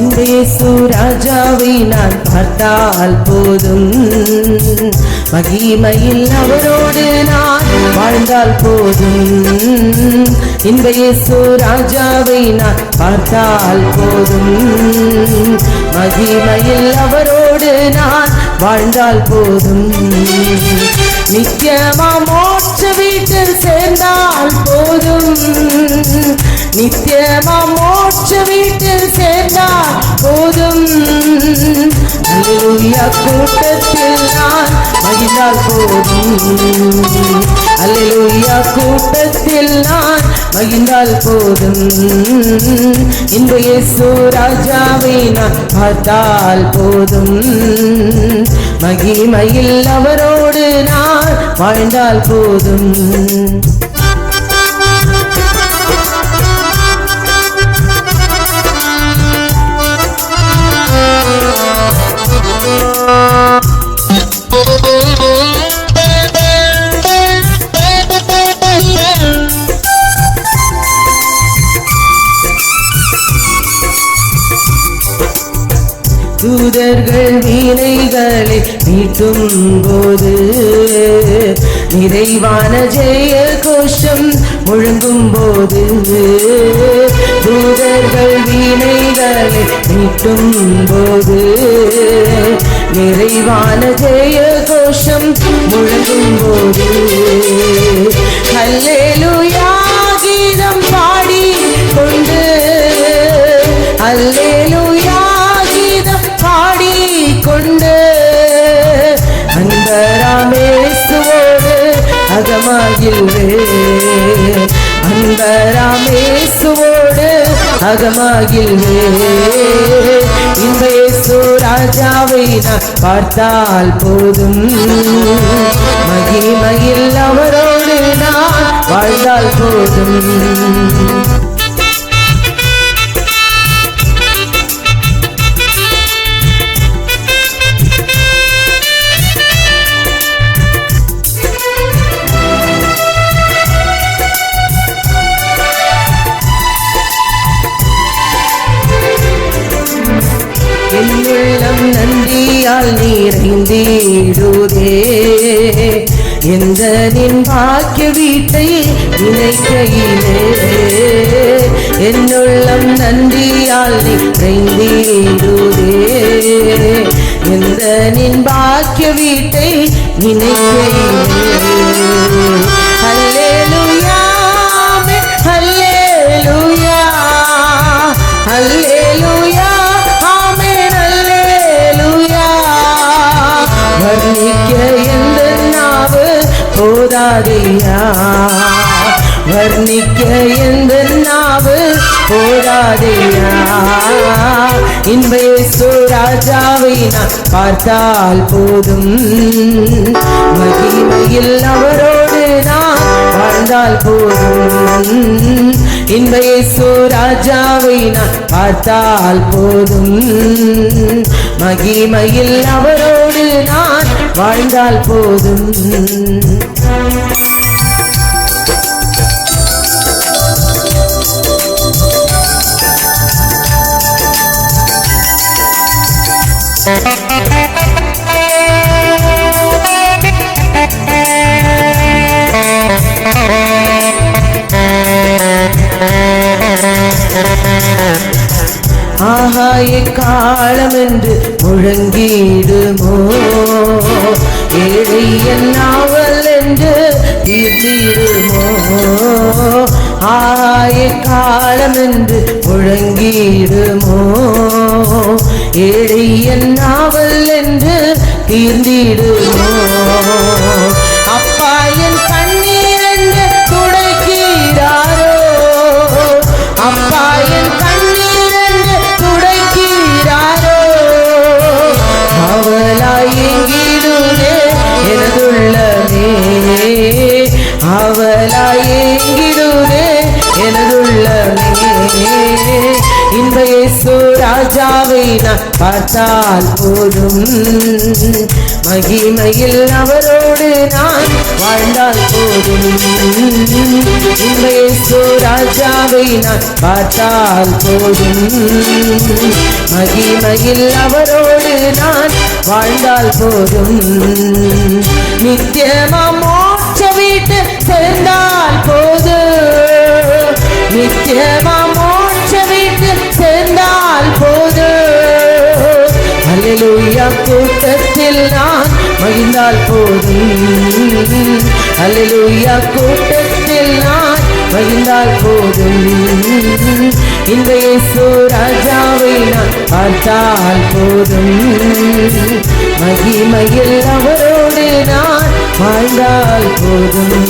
இந்த இயேசு ராஜாவை நான் பார்த்தால் போதும், மகிமையில் அவரோடு நான் வாழ்ந்தால் போதும். இந்த இயேசு ராஜாவை நான் பார்த்தால் போதும், மகிமையில் அவரோடு நான் வாழ்ந்தால் போதும். நித்தியமா மோட்ச வீட்டில் சேர்ந்தால் போதும், நித்தியமா மோட்ச வீட்டில் சேர்ந்தால் போதும். அல்லேலூயா கூட்டத்தில் நான் மகிழ்ந்தால் போதும், அல்லேலூயா கூட்டத்தில் நான் மகிழ்ந்தால் போதும். இந்த இயேசு ராஜாவை நான் பார்த்தால் போதும், மகிமையில் அவரோடு நான் வாழ்ந்தால் போதும். தூதர்கள் வீணைகளை மீட்டும் போது நிறைவான ஜெய கோஷம் முழங்கும் போது, தூதர்கள் வீணைகளை மீட்டும் போது நிறைவான ஜெய கோஷம் முழங்கும் போது, அல்லேலூயா கீதம் பாடி கொண்டு, அல்லேலூயா பாடி கொண்டு அன்பராமேசுவோடு அகமாகில்வே, அன்பராமேசுவோடு அகமாகில்வே. இந்த இயேசு ராஜாவை நான் பார்த்தால் போதும், மகிமையில் அவரோடு நான் வாழ்ந்தால் போதும். என்னுள்ளம் நன்றியால் நிறைந்திடுதே, எந்த நின் பாக்கிய வீட்டை நினைக்கையிலே. என்னுள்ளம் நன்றியால் நிறைந்திடுதே, எந்த நின் பாக்கிய வீட்டை நினைக்கையிலே. அல்லேலூயா அல்லேலூயா அல்லேலூயா வர்ணிக்க எந்த நாவு போதாதையா, வர்ணிக்க எந்த நாவு போதாதையா. இந்த இயேசு ராஜாவை நான் பார்த்தால் போதும், மகிமையில் அவரோடு நான் வாழ்ந்தால் போதும். இந்த இயேசு ராஜாவை நான் பார்த்தால் போதும், மகிமையில் அவரோடு நான் வாழ்ந்தால் போதும். ஆஹா எக்காலம் என்று முழங்கிடுமோ, ஏழை என்னாவல் என்று தீர்த்திடுமோ. ஆஹா எக்காலம் என்று முழங்கிடுமோ, ஏழை என்னாவல் என்று தீர்ந்திடுமோ. அப்பா என் கண்ணீர் என்று துடைக்கிறாரோ, அப்பா என் கண்ணீர் என்று துடைக்கிறாரோ. அவளாய் எங்கிடுதே எனதுள்ளமே, அவளாய் எங்கிடுதே எனதுள்ளமே. இந்த இயேசு ராஜாவை நான் பார்த்தால் போதும், மகிமையில் அவரோடு நான் வாழ்ந்தால் போதும். இந்த இயேசு ராஜாவை நான் பார்த்தால் போதும், மகிமையில் அவரோடு நான் வாழ்ந்தால் போதும். நித்தியமா மோட்ச வீட்டு சேர்ந்தால் போதும், நித்தியமா மோட்ச வீட்டு சேர்ந்தால் போதும். அல்லேலூயா கூட்டத்தில் நான் மகிழ்ந்தால் போதும், அல்லேலூயா கூட்டத்தில் நான் மகிழ்ந்தால் போதும். இந்த இயேசு ராஜாவை நான் பார்த்தால் போதும், மகிமையில் அவரோடு நான் வாழ்ந்தால் போதும்.